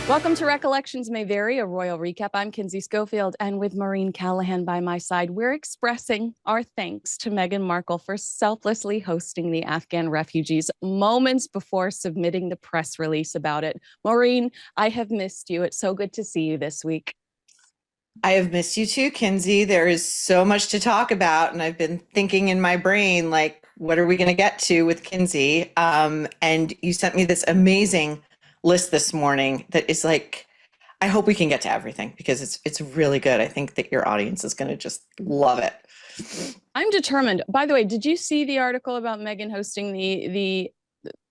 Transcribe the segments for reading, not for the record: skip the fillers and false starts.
Welcome to Recollections May Vary, a royal recap. I'm Kinsey Schofield, and with Maureen Callahan by my side, we're expressing our thanks to Meghan Markle for selflessly hosting the Afghan refugees moments before submitting the press release about it. Maureen, I have missed you. It's so good to see you this week. I have missed you too, Kinsey. There is so much to talk about, and I've been thinking in my brain, like, what are we going to get to with Kinsey? And you sent me this amazing list this morning that is like, I hope we can get to everything because it's really good. I think that your audience is going to just love it. I'm determined. By the way, did you see the article about Meghan hosting the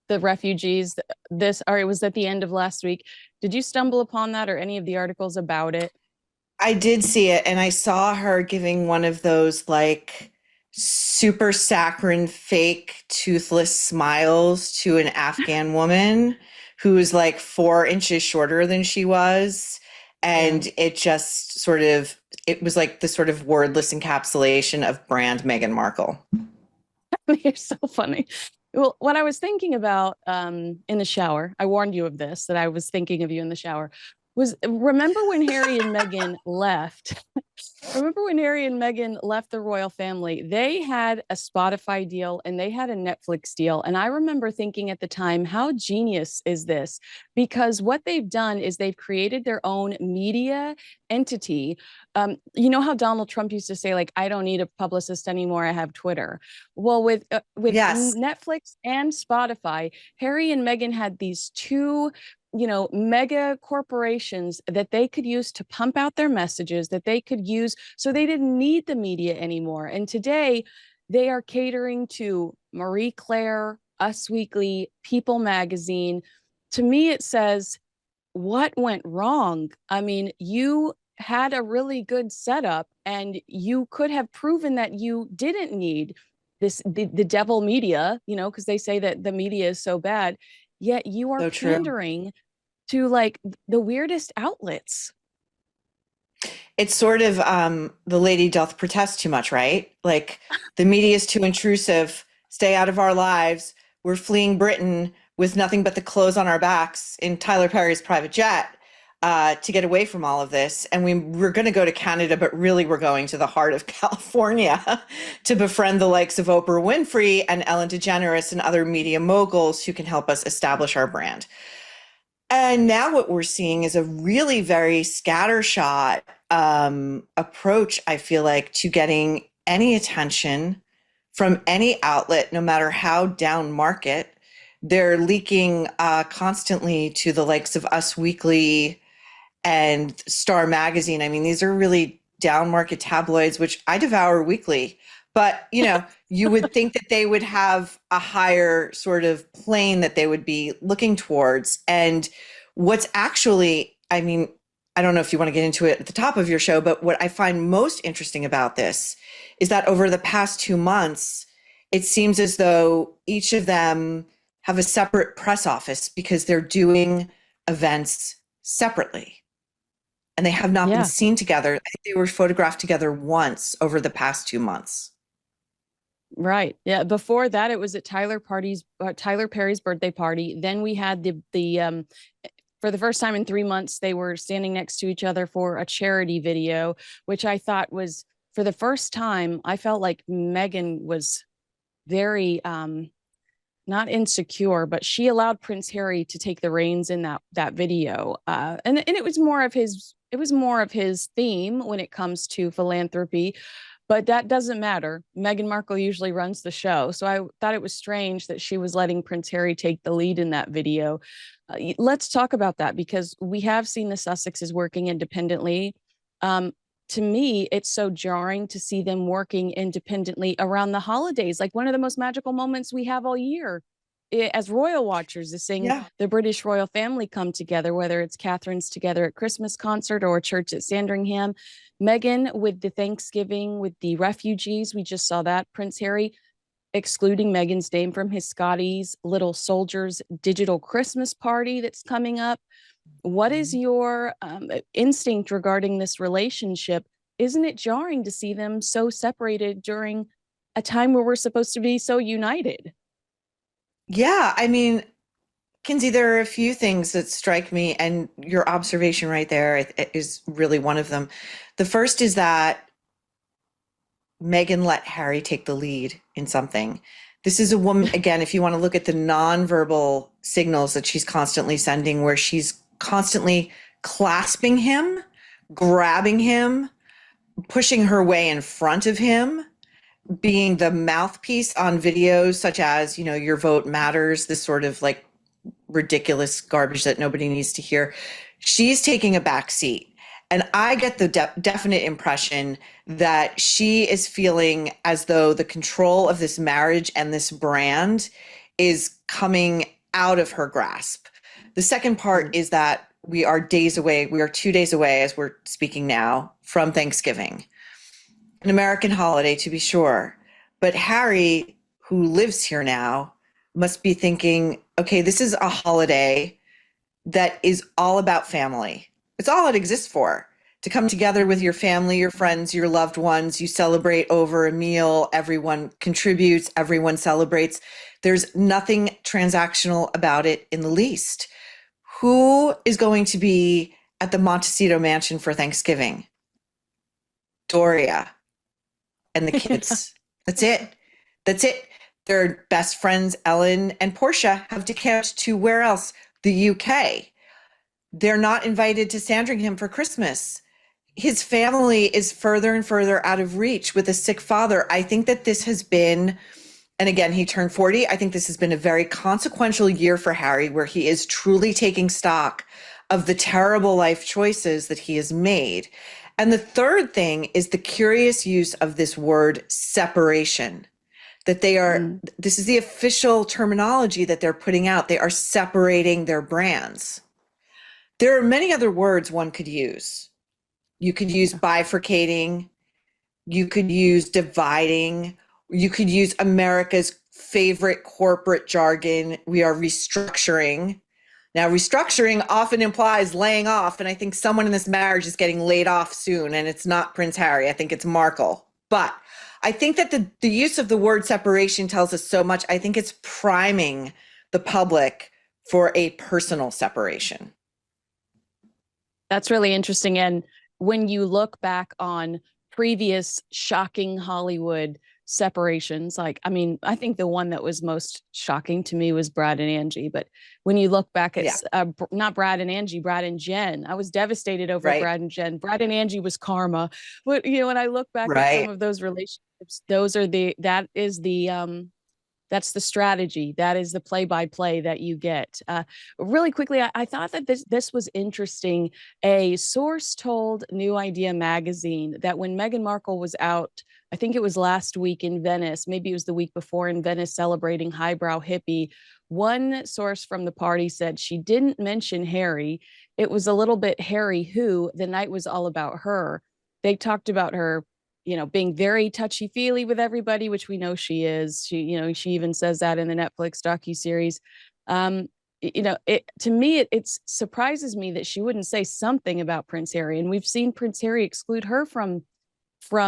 refugees? This, or it was at the end of last week. Did you stumble upon that or any of the articles about it? I did see it, and I saw her giving one of those like super saccharine fake toothless smiles to an Afghan woman who was like 4 inches shorter than she was. And it just sort of, it was like the sort of wordless encapsulation of brand Meghan Markle. You're so funny. Well, what I was thinking about in the shower, I warned you of this, that I was thinking of you in the shower, was remember when Harry and Meghan left? Remember when Harry and Meghan left the royal family? They had a Spotify deal and they had a Netflix deal. And I remember thinking at the time, how genius is this? Because what they've done is they've created their own media entity. You know how Donald Trump used to say, like, I don't need a publicist anymore. I have Twitter. Well, with Yes. Netflix and Spotify, Harry and Meghan had these two mega corporations that they could use to pump out their messages, that they could use so they didn't need the media anymore. And today they are catering to Marie Claire, Us Weekly, People Magazine. To me, it says, what went wrong? I mean, you had a really good setup and you could have proven that you didn't need the devil media, because they say that the media is so bad, yet you are So true. pandering to like the weirdest outlets. It's sort of the lady doth protest too much, right? Like the media is too intrusive. Stay out of our lives. We're fleeing Britain with nothing but the clothes on our backs in Tyler Perry's private jet to get away from all of this. And we're going to go to Canada, but really we're going to the heart of California to befriend the likes of Oprah Winfrey and Ellen DeGeneres and other media moguls who can help us establish our brand. And now what we're seeing is a really very scattershot approach, I feel like, to getting any attention from any outlet, no matter how down market. They're leaking constantly to the likes of Us Weekly and Star Magazine. I mean, these are really down market tabloids, which I devour weekly. But, you would think that they would have a higher sort of plane that they would be looking towards. And what's actually, I mean, I don't know if you want to get into it at the top of your show, but what I find most interesting about this is that over the past 2 months, it seems as though each of them have a separate press office because they're doing events separately. And they have not been seen together. I think they were photographed together once over the past 2 months. Right. Yeah. Before that, it was at Tyler Perry's birthday party. Then we had the for the first time in 3 months, they were standing next to each other for a charity video, which I thought was, for the first time, I felt like Meghan was very not insecure, but she allowed Prince Harry to take the reins in that video. And it was more of his theme when it comes to philanthropy. But that doesn't matter. Meghan Markle usually runs the show. So I thought it was strange that she was letting Prince Harry take the lead in that video. Let's talk about that because we have seen the Sussexes working independently. To me, it's so jarring to see them working independently around the holidays, like one of the most magical moments we have all year as royal watchers is seeing the British royal family come together, whether it's Catherine's together at Christmas concert or a church at Sandringham. Meghan with the Thanksgiving, with the refugees, we just saw that. Prince Harry excluding Meghan's name from his Scotty's Little Soldiers digital Christmas party that's coming up. What is your instinct regarding this relationship? Isn't it jarring to see them so separated during a time where we're supposed to be so united? Yeah, I mean, Kinsey, there are a few things that strike me, and your observation right there is really one of them. The first is that Meghan let Harry take the lead in something. This is a woman, again, if you want to look at the nonverbal signals that she's constantly sending, where she's constantly clasping him, grabbing him, pushing her way in front of him, being the mouthpiece on videos such as, your vote matters, this sort of like ridiculous garbage that nobody needs to hear. She's taking a back seat. And I get the definite impression that she is feeling as though the control of this marriage and this brand is coming out of her grasp. The second part is that we are days away. We are 2 days away, as we're speaking now, from Thanksgiving, an American holiday to be sure. But Harry, who lives here now, must be thinking, okay, this is a holiday that is all about family. It's all it exists for, to come together with your family, your friends, your loved ones. You celebrate over a meal. Everyone contributes. Everyone celebrates. There's nothing transactional about it in the least. Who is going to be at the Montecito Mansion for Thanksgiving? Doria and the kids. That's it. That's it. Their best friends, Ellen and Portia, have decamped to where else? The UK. They're not invited to Sandringham for Christmas. His family is further and further out of reach with a sick father. I think that this has been, and again, he turned 40. I think this has been a very consequential year for Harry, where he is truly taking stock of the terrible life choices that he has made. And the third thing is the curious use of this word separation, that they are, this is the official terminology that they're putting out. They are separating their brands. There are many other words one could use. You could use bifurcating. You could use dividing. You could use America's favorite corporate jargon. We are restructuring. Now, restructuring often implies laying off, and I think someone in this marriage is getting laid off soon, and it's not Prince Harry. I think it's Markle. But I think that the use of the word separation tells us so much. I think it's priming the public for a personal separation. That's really interesting. And when you look back on previous shocking Hollywood separations, I think the one that was most shocking to me was Brad and Angie. But when you look back at not Brad and Angie, Brad and Jen, I was devastated over Brad and Jen. Brad and Angie was karma. But when I look back at some of those relationships, that's the strategy. That is the play-by-play that you get. Really quickly, I thought that this was interesting. A source told New Idea magazine that when Meghan Markle was out, I think it was last week in Venice, maybe it was the week before in Venice, celebrating highbrow hippie, one source from the party said she didn't mention Harry. It was a little bit Harry who, the night was all about her. They talked about her being very touchy-feely with everybody, which we know she is. She even says that in the Netflix docuseries. To me, it surprises me that she wouldn't say something about Prince Harry. And we've seen Prince Harry exclude her from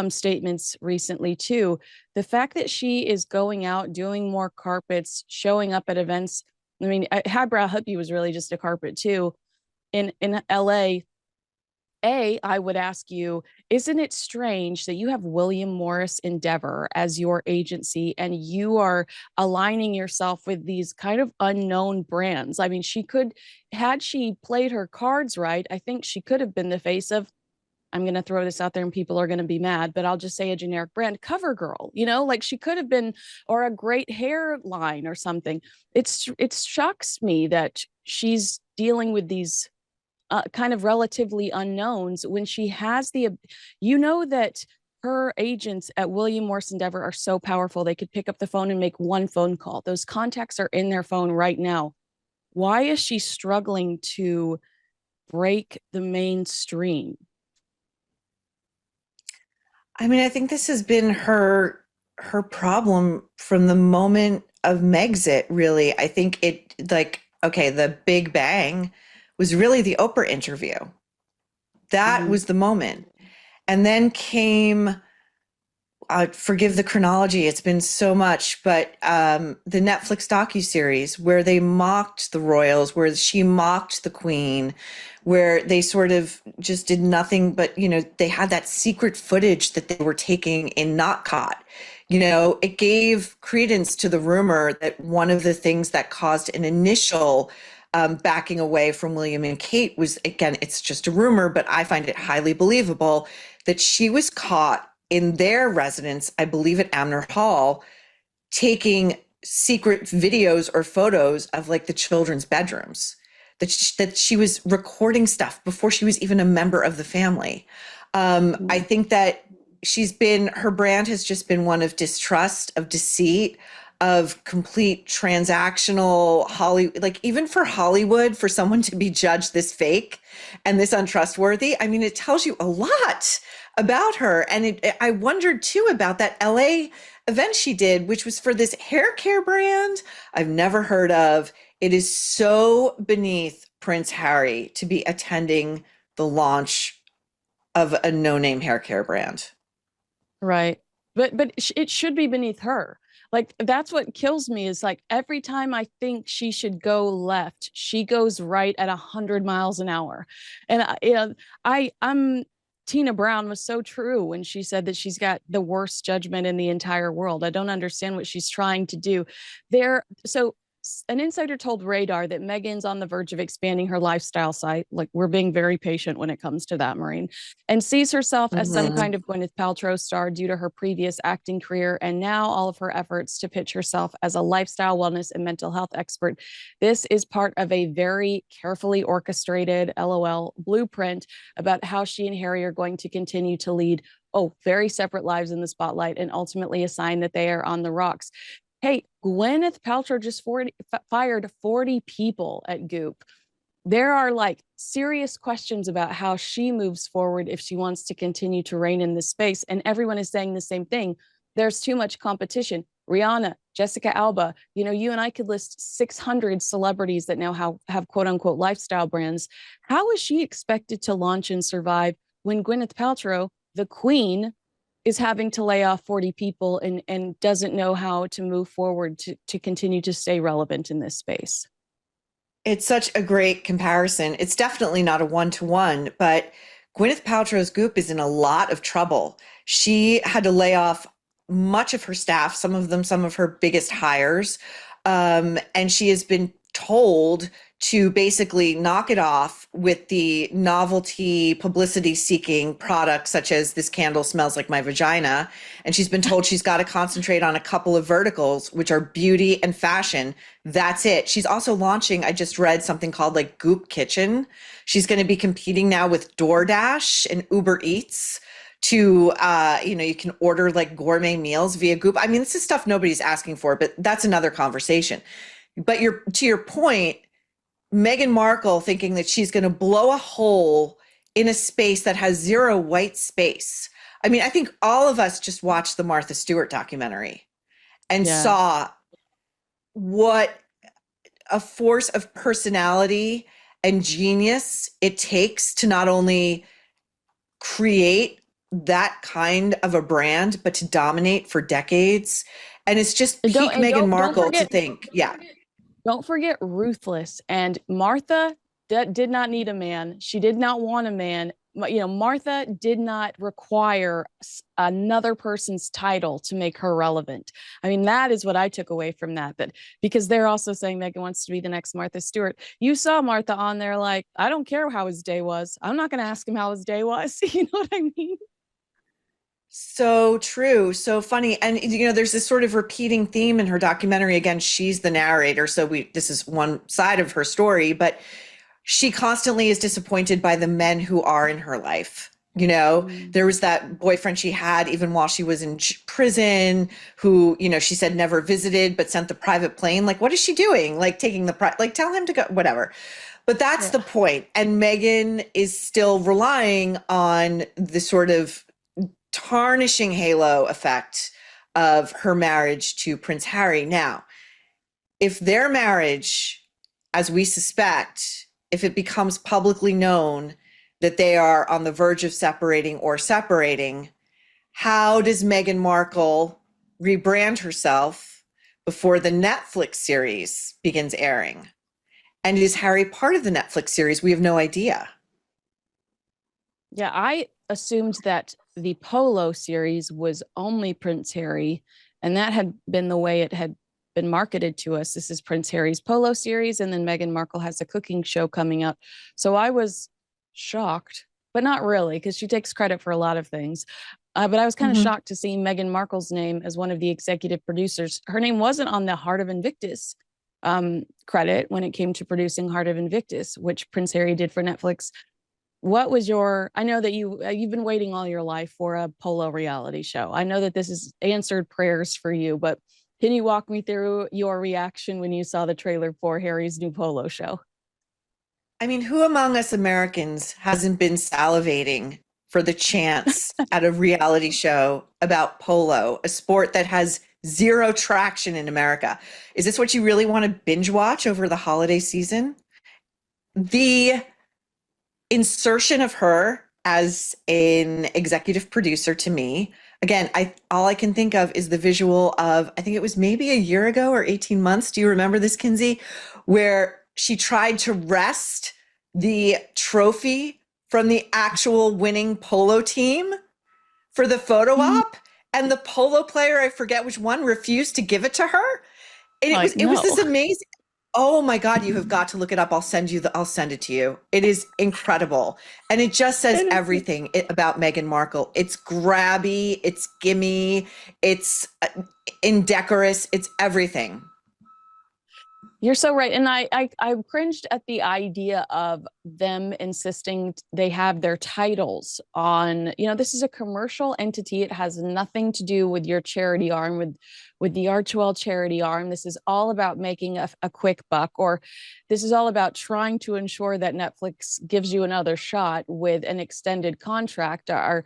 statements recently too. The fact that she is going out, doing more carpets, showing up at events. Highbrow hippie was really just a carpet too. In LA, I would ask you, isn't it strange that you have William Morris Endeavor as your agency and you are aligning yourself with these kind of unknown brands? Had she played her cards right, I think she could have been the face of, I'm going to throw this out there and people are going to be mad, but I'll just say a generic brand, CoverGirl, she could have been, or a great hairline or something. It shocks me that she's dealing with these kind of relatively unknowns when she has that her agents at William Morris Endeavor are so powerful. They could pick up the phone and make one phone call. Those contacts are in their phone right now. Why is she struggling to break the mainstream? I think this has been her problem from the moment of Megxit, really. I think the Big Bang was really the Oprah interview. That was the moment. And then came forgive the chronology. It's been so much, but the Netflix docuseries where they mocked the royals, where she mocked the queen, where they sort of just did nothing but, they had that secret footage that they were taking in Not Caught. It gave credence to the rumor that one of the things that caused an initial backing away from William and Kate was, again, it's just a rumor, but I find it highly believable that she was caught in their residence, I believe at Amner Hall, taking secret videos or photos of like the children's bedrooms, that she was recording stuff before she was even a member of the family. I think that her brand has just been one of distrust, of deceit, of complete transactional Hollywood. Like even for Hollywood, for someone to be judged this fake and this untrustworthy, I mean, it tells you a lot about her. And I wondered too about that LA event she did, which was for this hair care brand I've never heard of. It is so beneath Prince Harry to be attending the launch of a no-name hair care brand. Right. But it should be beneath her. Like that's what kills me is like every time I think she should go left, she goes right at 100 miles an hour. And I'm Tina Brown was so true when she said that she's got the worst judgment in the entire world. I don't understand what she's trying to do there. So an insider told Radar that Meghan's on the verge of expanding her lifestyle site. Like we're being very patient when it comes to that, Maureen, and sees herself as some kind of Gwyneth Paltrow star due to her previous acting career. And now all of her efforts to pitch herself as a lifestyle, wellness, and mental health expert. This is part of a very carefully orchestrated LOL blueprint about how she and Harry are going to continue to lead very separate lives in the spotlight and ultimately a sign that they are on the rocks. Hey, Gwyneth Paltrow just fired 40 people at Goop. There are like serious questions about how she moves forward if she wants to continue to reign in this space. And everyone is saying the same thing. There's too much competition. Rihanna, Jessica Alba, you and I could list 600 celebrities that now have quote unquote lifestyle brands. How is she expected to launch and survive when Gwyneth Paltrow, the queen, is having to lay off 40 people and doesn't know how to move forward to continue to stay relevant in this space? It's such a great comparison. It's definitely not a one-to-one, but Gwyneth Paltrow's Goop is in a lot of trouble. She had to lay off much of her staff, some of her biggest hires. And she has been told to basically knock it off with the novelty publicity seeking products such as this candle smells like my vagina. And she's been told she's got to concentrate on a couple of verticals, which are beauty and fashion. That's it. She's also launching, I just read something called like Goop Kitchen. She's going to be competing now with DoorDash and Uber Eats to, you can order like gourmet meals via Goop. I mean, this is stuff nobody's asking for, but that's another conversation. But to your point, Meghan Markle thinking that she's going to blow a hole in a space that has zero white space. I mean, I think all of us just watched the Martha Stewart documentary and saw what a force of personality and genius it takes to not only create that kind of a brand, but to dominate for decades. And it's just peak Meghan Markle to think, Don't forget ruthless. And Martha did not need a man. She did not want a man. Martha did not require another person's title to make her relevant. I mean, that is what I took away from that. But because they're also saying Meghan wants to be the next Martha Stewart. You saw Martha on there like, I don't care how his day was. I'm not going to ask him how his day was. You know what I mean? So true. So funny. And, there's this sort of repeating theme in her documentary. Again, she's the narrator. So this is one side of her story, but she constantly is disappointed by the men who are in her life. There was that boyfriend she had even while she was in prison who, she said never visited, but sent the private plane. Like, what is she doing? Like taking tell him to go, whatever. But that's the point. And Meghan is still relying on the sort of tarnishing halo effect of her marriage to Prince Harry. Now, if their marriage, as we suspect, if it becomes publicly known that they are on the verge of separating, how does Meghan Markle rebrand herself before the Netflix series begins airing? And is Harry part of the Netflix series? We have no idea. Yeah, I assumed that the Polo series was only Prince Harry, and that had been the way it had been marketed to us. This is Prince Harry's Polo series, and then Meghan Markle has a cooking show coming up. So I was shocked, but not really, because she takes credit for a lot of things. But I was kind of Mhm. shocked to see Meghan Markle's name as one of the executive producers. Her name wasn't on the Heart of Invictus credit when it came to producing Heart of Invictus, which Prince Harry did for Netflix. What was your, I know that you've been waiting all your life for a polo reality show. I know that this is answered prayers for you, but can you walk me through your reaction when you saw the trailer for Harry's new polo show? I mean, who among us Americans hasn't been salivating for the chance at a reality show about polo, a sport that has zero traction in America? Is this what you really want to binge watch over the holiday season? The insertion of her as an executive producer to me, again, I all I can think of is the visual of, I think it was maybe a year ago or 18 months. Do you remember this, Kinsey? Where she tried to wrest the trophy from the actual winning polo team for the photo op, and the polo player, I forget which one, refused to give it to her. And Like, it was no. this amazing. Oh my God, you have got to look it up. I'll send it to you. It is incredible. And it just says It is. everything about Meghan Markle. It's grabby, it's gimme, it's indecorous, it's everything. You're so right. And I cringed at the idea of them insisting they have their titles on, this is a commercial entity. It has nothing to do with your charity arm, with the Archwell charity arm. This is all about making a quick buck, or this is all about trying to ensure that Netflix gives you another shot with an extended contract, or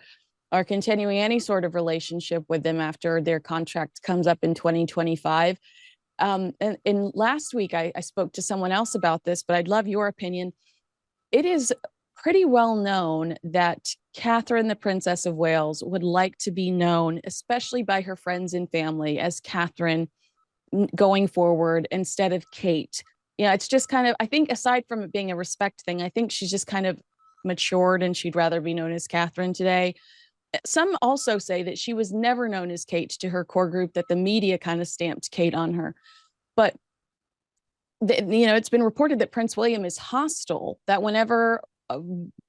are continuing any sort of relationship with them after their contract comes up in 2025. And last week, I spoke to someone else about this, but I'd love your opinion. It is pretty well known that Catherine, the Princess of Wales, would like to be known, especially by her friends and family, as Catherine going forward instead of Kate. Yeah, it's just kind of, I think aside from it being a respect thing, I think she's just kind of matured and she'd rather be known as Catherine today. Some also say that she was never known as Kate to her core group, that the media kind of stamped Kate on her. But it's been reported that Prince William is hostile, that whenever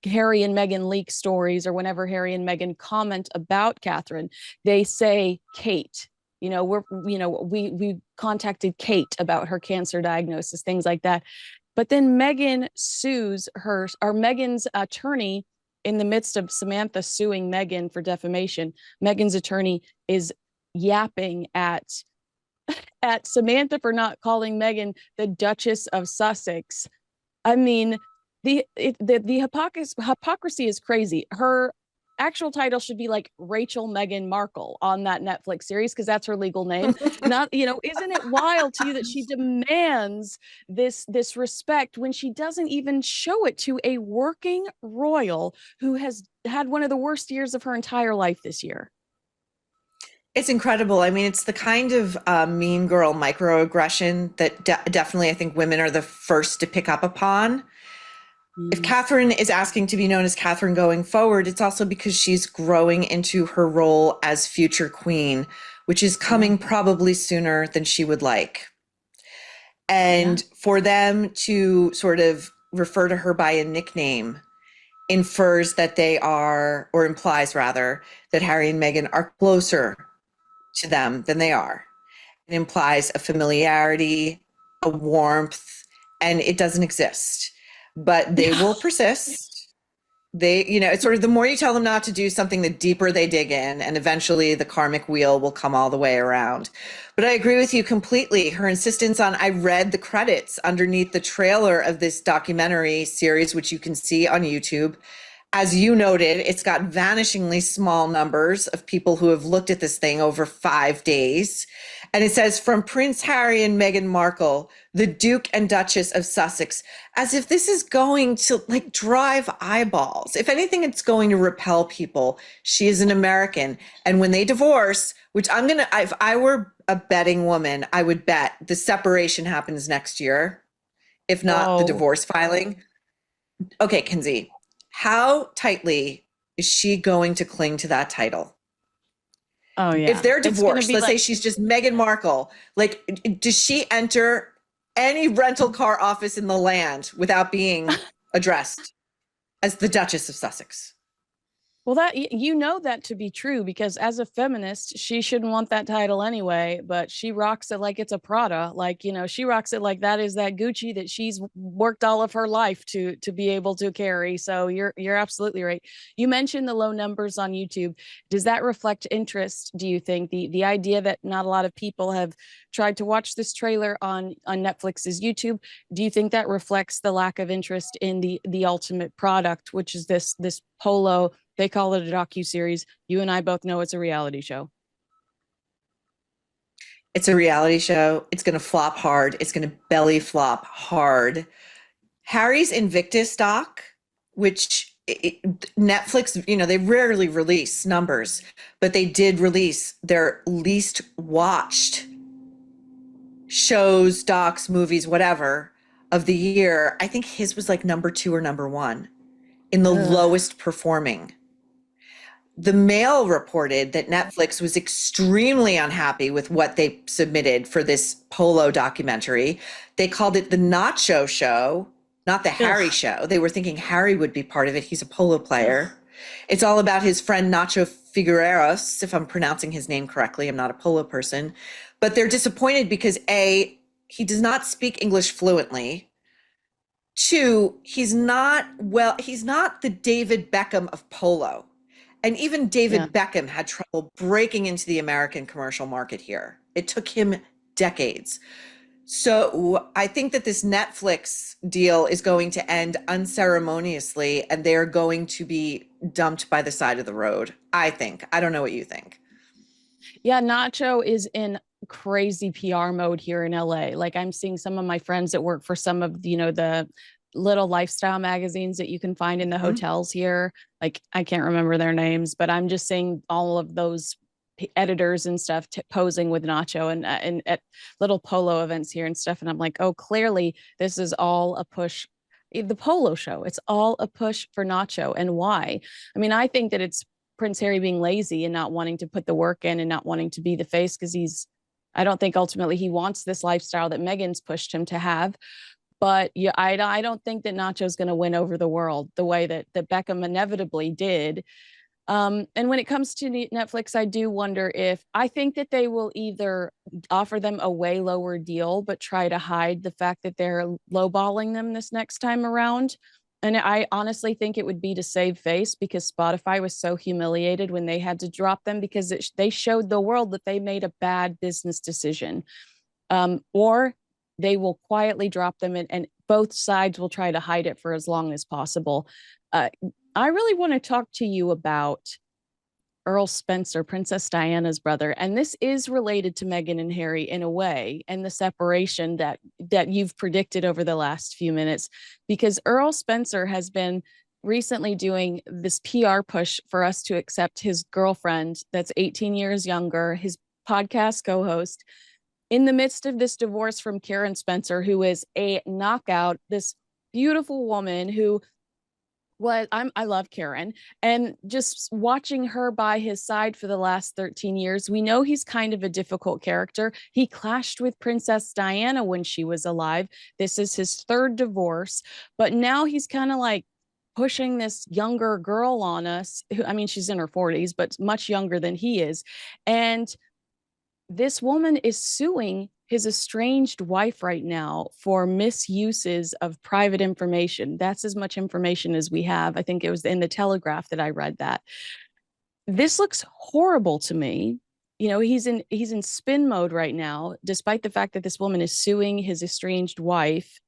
Harry and Meghan leak stories, or whenever Harry and Meghan comment about Catherine, they say Kate. We contacted Kate about her cancer diagnosis, things like that. But then Meghan sues her, or Meghan's attorney, in the midst of Samantha suing Meghan for defamation. Meghan's attorney is yapping at Samantha for not calling Meghan the Duchess of Sussex. I mean, the hypocrisy is crazy. Her actual title should be like Rachel Meghan Markle on that Netflix series, because that's her legal name. Not, isn't it wild to you that she demands this respect when she doesn't even show it to a working royal who has had one of the worst years of her entire life this year? It's incredible. I mean, it's the kind of mean girl microaggression that definitely I think women are the first to pick up upon. If Catherine is asking to be known as Catherine going forward, it's also because she's growing into her role as future queen, which is coming probably sooner than she would like. And for them to sort of refer to her by a nickname infers that they are, or implies rather, that Harry and Meghan are closer to them than they are. It implies a familiarity, a warmth, and it doesn't exist. But they will persist. It's sort of the more you tell them not to do something, the deeper they dig in, and eventually the karmic wheel will come all the way around. But I agree with you completely. Her insistence on, I read the credits underneath the trailer of this documentary series, which you can see on YouTube. as you noted, it's got vanishingly small numbers of people who have looked at this thing over 5 days. And it says from Prince Harry and Meghan Markle, the Duke and Duchess of Sussex, as if this is going to like drive eyeballs. If anything, it's going to repel people. She is an American. And when they divorce, which if I were a betting woman, I would bet the separation happens next year, if not the Whoa. divorce filing. Okay, Kinsey, how tightly is she going to cling to that title? Oh If yeah. they're It's going to divorced, be let's say like, she's just Meghan Markle, like, does she enter any rental car office in the land without being addressed as the Duchess of Sussex? well, that you know that to be true because as a feminist, she shouldn't want that title anyway, but she rocks it like it's a Prada. Like, she rocks it like that is that Gucci that she's worked all of her life to be able to carry. So you're absolutely right. You mentioned the low numbers on YouTube. Does that reflect interest, do you think? The idea that not a lot of people have tried to watch this trailer on Netflix's YouTube, do you think that reflects the lack of interest in the ultimate product, which is this polo? They call it a docu-series. You and I both know it's a reality show. It's a reality show. It's going to flop hard. It's going to belly flop hard. Harry's Invictus stock, which Netflix, they rarely release numbers, but they did release their least watched shows, docs, movies, whatever of the year. I think his was like number 2 or number 1 in the Ugh. lowest performing. The Mail reported that Netflix was extremely unhappy with what they submitted for this polo documentary. They called it the Nacho Show, not the Harry Ugh. Show. They were thinking Harry would be part of it. He's a polo player. It's all about his friend Nacho Figueroas, if I'm pronouncing his name correctly. I'm not a polo person. But they're disappointed because A, he does not speak English fluently. 2, he's not the David Beckham of polo. And even Yeah. David Beckham had trouble breaking into the American commercial market here. It took him decades. So I think that this Netflix deal is going to end unceremoniously and they're going to be dumped by the side of the road. I think. I don't know what you think. Yeah, Nacho is in crazy PR mode here in LA. Like I'm seeing some of my friends that work for some of, the little lifestyle magazines that you can find in the Mhm. hotels here. Like I can't remember their names, but I'm just seeing all of those editors and stuff posing with Nacho and at little polo events here and stuff. And I'm like, oh, clearly this is all a push. The polo show, it's all a push for Nacho. And why? I mean, I think that it's Prince Harry being lazy and not wanting to put the work in and not wanting to be the face because I don't think ultimately he wants this lifestyle that Meghan's pushed him to have. But yeah, I don't think that Nacho's going to win over the world the way that Beckham inevitably did. And when it comes to Netflix, I do wonder if I think that they will either offer them a way lower deal, but try to hide the fact that they're lowballing them this next time around. And I honestly think it would be to save face because Spotify was so humiliated when they had to drop them because they showed the world that they made a bad business decision. Or they will quietly drop them and both sides will try to hide it for as long as possible. Uh, I really want to talk to you about Earl Spencer, Princess Diana's brother, and this is related to Meghan and Harry in a way, and the separation that you've predicted over the last few minutes, because Earl Spencer has been recently doing this PR push for us to accept his girlfriend that's 18 years younger, his podcast co-host, in the midst of this divorce from Karen Spencer, who is a knockout, this beautiful woman who I love Karen and just watching her by his side for the last 13 years. We know he's kind of a difficult character. He clashed with Princess Diana when she was alive. This is his third divorce, but now he's kind of like pushing this younger girl on us. Who, I mean, she's in her 40s, but much younger than he is. And this woman is suing his estranged wife right now for misuses of private information. That's as much information as we have. I think it was in the Telegraph that I read that. This looks horrible to me. He's in spin mode right now, despite the fact that this woman is suing his estranged wife.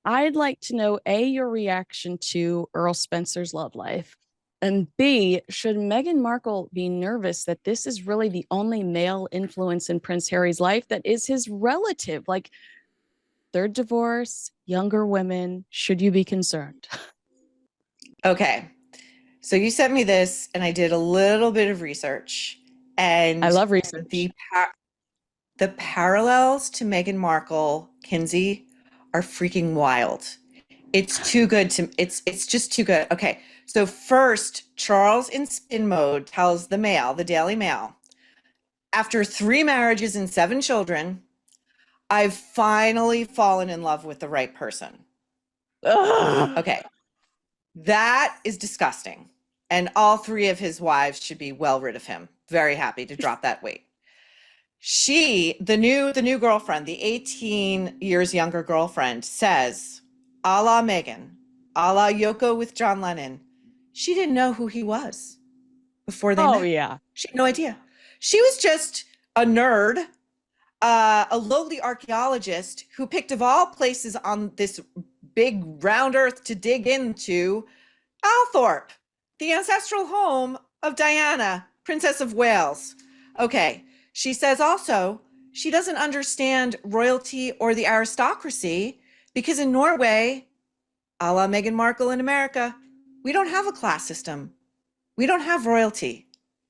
I'd like to know A, your reaction to Earl Spencer's love life. And B, should Meghan Markle be nervous that this is really the only male influence in Prince Harry's life that is his relative? Like, third divorce, younger women, should you be concerned? Okay. So you sent me this, and I did a little bit of research, I and love research. the the parallels to Meghan Markle, Kinsey, are freaking wild. It's too good to it's just too good. Okay. So first, Charles in spin mode tells the Mail, the Daily Mail, after 3 marriages and 7 children, I've finally fallen in love with the right person. Ugh. Okay. That is disgusting. And all 3 of his wives should be well rid of him. Very happy to drop that weight. She, the new girlfriend, the 18 years younger girlfriend, says, a la Meghan, a la Yoko with John Lennon, she didn't know who he was before they Oh, met. yeah. She had no idea. She was just a nerd, a lowly archaeologist who picked, of all places on this big round earth to dig into, Althorpe, the ancestral home of Diana, Princess of Wales. Okay. She says also she doesn't understand royalty or the aristocracy because in Norway, a la Meghan Markle in America, we don't have a class system. We don't have royalty.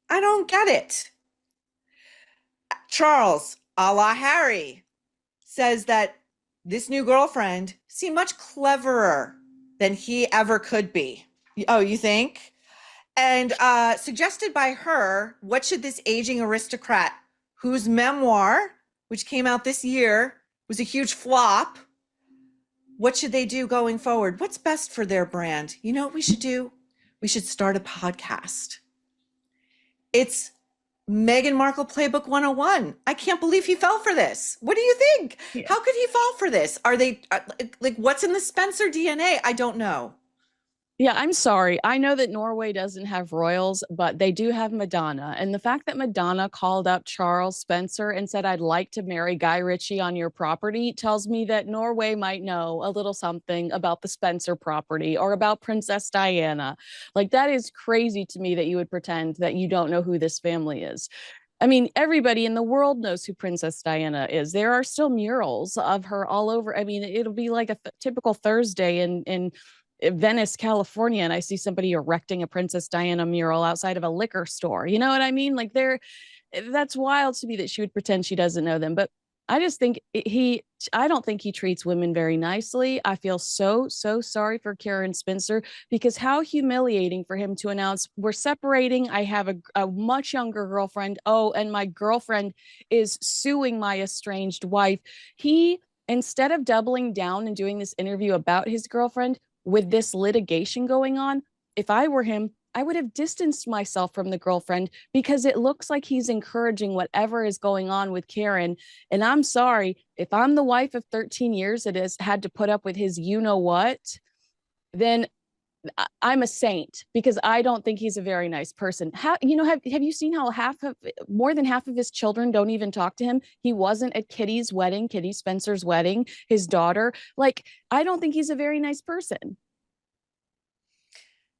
I don't get it. Charles, a la Harry, says that this new girlfriend seemed much cleverer than he ever could be. Oh, you think? And suggested by her, what should this aging aristocrat, whose memoir, which came out this year, was a huge flop, what should they do going forward? What's best for their brand? You know what we should do? We should start a podcast. It's Meghan Markle Playbook 101. I can't believe he fell for this. What do you think? Yeah. How could he fall for this? Are they like, what's in the Spencer DNA? I don't know. Yeah, I'm sorry. I know that Norway doesn't have royals, but they do have Madonna. And the fact that Madonna called up Charles Spencer and said, I'd like to marry Guy Ritchie on your property tells me that Norway might know a little something about the Spencer property or about Princess Diana. Like, that is crazy to me that you would pretend that you don't know who this family is. I mean, everybody in the world knows who Princess Diana is. There are still murals of her all over. I mean, it'll be like a typical Thursday in Venice, California, and I see somebody erecting a Princess Diana mural outside of a liquor store. You know what I mean? Like, that's wild to me that she would pretend she doesn't know them. But I just think I don't think he treats women very nicely. I feel so sorry for Karen Spencer, because how humiliating for him to announce, we're separating. I have a much younger girlfriend. Oh, and my girlfriend is suing my estranged wife. He, instead of doubling down and doing this interview about his girlfriend with this litigation going on, if I were him, I would have distanced myself from the girlfriend, because it looks like he's encouraging whatever is going on with Karen. And I'm sorry, if I'm the wife of 13 years that has had to put up with his you know what, then I'm a saint, because I don't think he's a very nice person. How, have you seen how more than half of his children don't even talk to him? He wasn't at Kitty's wedding, Kitty Spencer's wedding, his daughter. Like, I don't think he's a very nice person.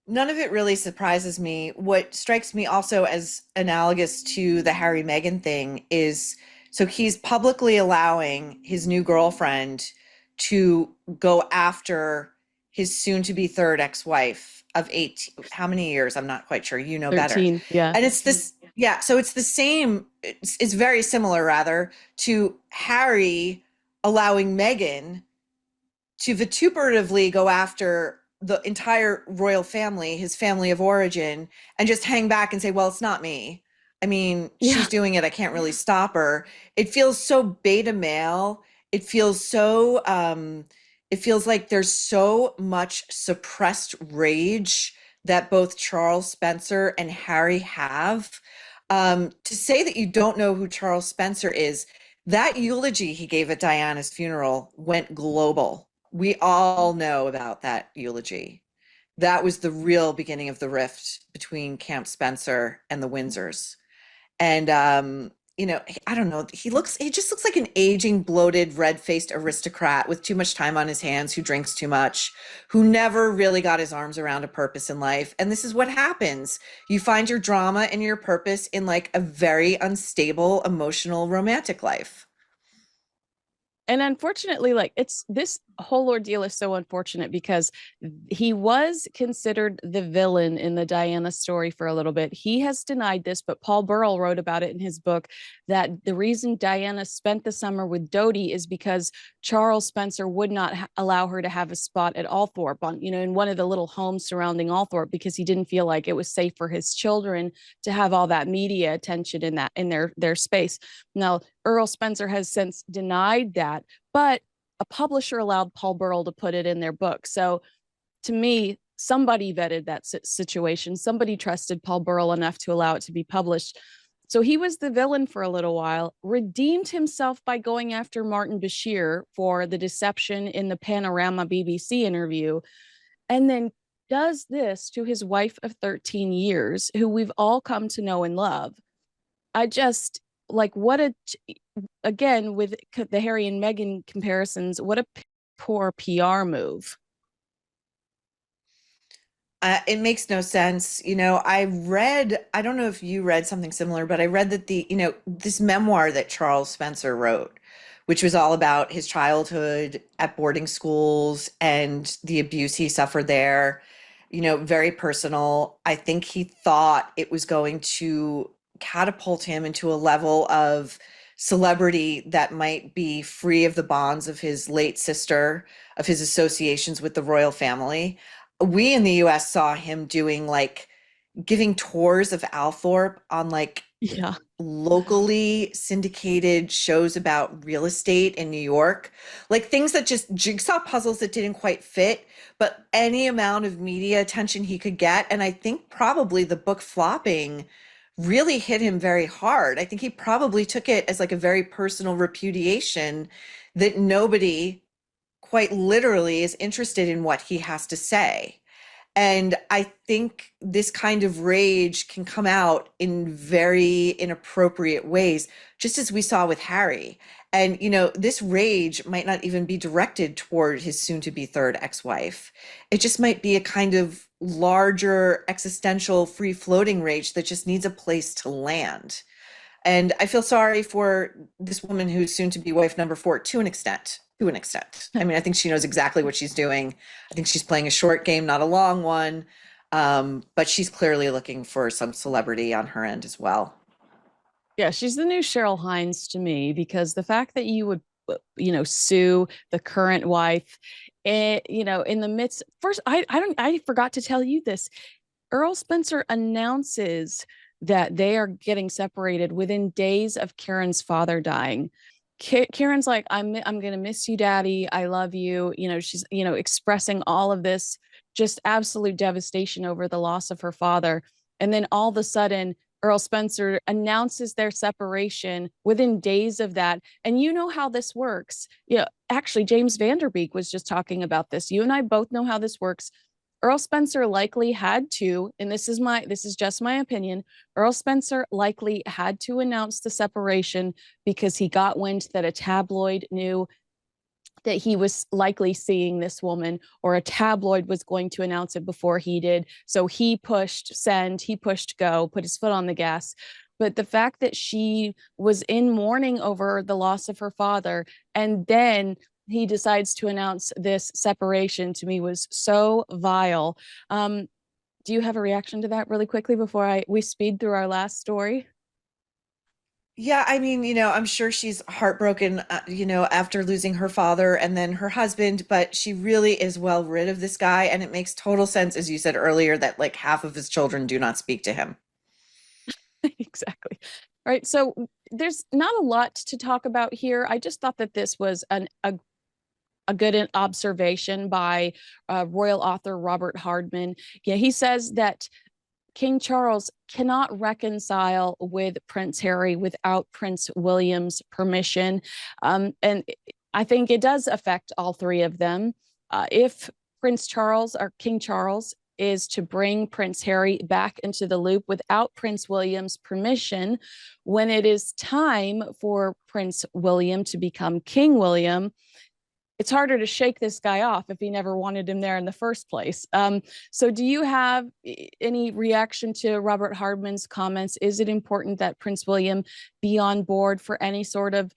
None of it really surprises me. What strikes me also as analogous to the Harry Meghan thing is, so he's publicly allowing his new girlfriend to go after his soon to be third ex-wife of 18, how many years? I'm not quite sure. You know better. 13, yeah. And it's this, yeah, so it's the same, it's very similar rather to Harry allowing Meghan to vituperatively go after the entire royal family, his family of origin, and just hang back and say, well, it's not me. I mean, Yeah. she's doing it. I can't really stop her. It feels so beta male. It feels so, it feels like there's so much suppressed rage that both Charles Spencer and Harry have. To say that you don't know who Charles Spencer is, that eulogy he gave at Diana's funeral went global. We all know about that eulogy. That was the real beginning of the rift between Camp Spencer and the Windsors. And I don't know. He just looks like an aging, bloated, red-faced aristocrat with too much time on his hands, who drinks too much, who never really got his arms around a purpose in life. And this is what happens. You find your drama and your purpose in like a very unstable, emotional, romantic life. And unfortunately, like it's this whole ordeal is so unfortunate because he was considered the villain in the Diana story for a little bit. He has denied this, but Paul Burrell wrote about it in his book that the reason Diana spent the summer with Dodie is because Charles Spencer would not allow her to have a spot at Althorpe on, in one of the little homes surrounding Althorpe because he didn't feel like it was safe for his children to have all that media attention in their space. Now, Earl Spencer has since denied that, but a publisher allowed Paul Burrell to put it in their book. So to me, somebody vetted that situation. Somebody trusted Paul Burrell enough to allow it to be published. So he was the villain for a little while, redeemed himself by going after Martin Bashir for the deception in the Panorama BBC interview, and then does this to his wife of 13 years, who we've all come to know and love. I just like again, with the Harry and Meghan comparisons, what a poor PR move. It makes no sense. I don't know if you read something similar, but I read that this memoir that Charles Spencer wrote, which was all about his childhood at boarding schools and the abuse he suffered there, very personal. I think he thought it was going to catapult him into a level of celebrity that might be free of the bonds of his late sister, of his associations with the royal family. We in the US saw him doing like giving tours of Althorpe on like Yeah. locally syndicated shows about real estate in New York, like things that just jigsaw puzzles that didn't quite fit, but any amount of media attention he could get. And I think probably the book flopping really hit him very hard. I think he probably took it as like a very personal repudiation that nobody quite literally is interested in what he has to say. And I think this kind of rage can come out in very inappropriate ways, just as we saw with Harry. And, this rage might not even be directed toward his soon to be third ex-wife. It just might be a kind of larger existential free floating rage that just needs a place to land. And I feel sorry for this woman who's soon to be wife number four to an extent. To an extent. I mean, I think she knows exactly what she's doing. I think she's playing a short game, not a long one. But she's clearly looking for some celebrity on her end as well. Yeah, she's the new Cheryl Hines to me because the fact that you would, sue the current wife, in the midst. First, I forgot to tell you this. Earl Spencer announces that they are getting separated within days of Karen's father dying. Karen's like, I'm gonna miss you, Daddy. I love you. She's expressing all of this just absolute devastation over the loss of her father, and then all of a sudden, Earl Spencer announces their separation within days of that. And you know how this works. Actually, James Vanderbeek was just talking about this. You and I both know how this works. Earl Spencer likely had to, and this is just my opinion, Earl Spencer likely had to announce the separation because he got wind that a tabloid knew that he was likely seeing this woman, or a tabloid was going to announce it before he did. So he pushed send, he pushed go, put his foot on the gas. But the fact that she was in mourning over the loss of her father, and then he decides to announce this separation, to me was so vile. Do you have a reaction to that really quickly before we speed through our last story? Yeah, I mean, I'm sure she's heartbroken, after losing her father and then her husband, but she really is well rid of this guy. And it makes total sense, as you said earlier, that like half of his children do not speak to him. Exactly. All right. So there's not a lot to talk about here. I just thought that this was a good observation by royal author Robert Hardman. Yeah, he says that King Charles cannot reconcile with Prince Harry without Prince William's permission. And I think it does affect all three of them. If Prince Charles or King Charles is to bring Prince Harry back into the loop without Prince William's permission. When it is time for Prince William to become King William, it's harder to shake this guy off if he never wanted him there in the first place. So do you have any reaction to Robert Hardman's comments? Is it important that Prince William be on board for any sort of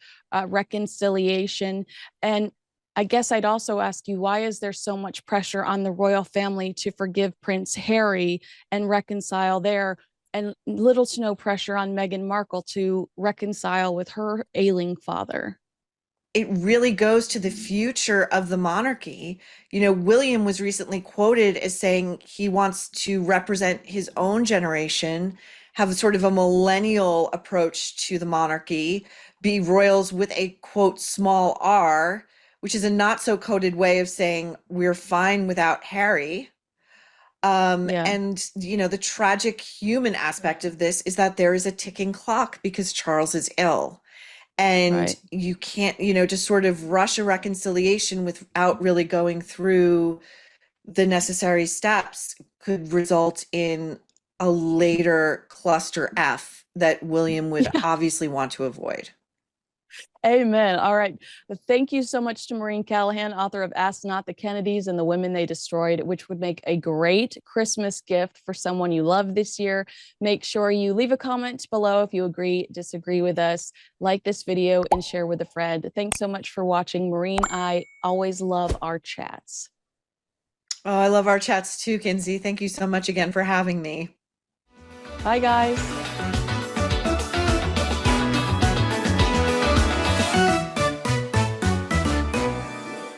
reconciliation? And I guess I'd also ask you, why is there so much pressure on the royal family to forgive Prince Harry and reconcile there, and little to no pressure on Meghan Markle to reconcile with her ailing father? It really goes to the future of the monarchy. You know, William was recently quoted as saying he wants to represent his own generation, have sort of a millennial approach to the monarchy, be royals with a quote small r, which is a not so coded way of saying we're fine without Harry. Yeah, And, you know, the tragic human aspect of this is that there is a ticking clock because Charles is ill. And right. you can't, you know, just sort of rush a reconciliation without really going through the necessary steps could result in a later cluster F that William would Yeah. obviously want to avoid. Amen. All right. Well, thank you so much to Maureen Callahan, author of Ask Not the Kennedys and the Women They Destroyed, which would make a great Christmas gift for someone you love this year. Make sure you leave a comment below if you agree, disagree with us, like this video, and share with a friend. Thanks so much for watching, Maureen. I always love our chats. Oh, I love our chats too, Kinsey. Thank you so much again for having me. Bye, guys.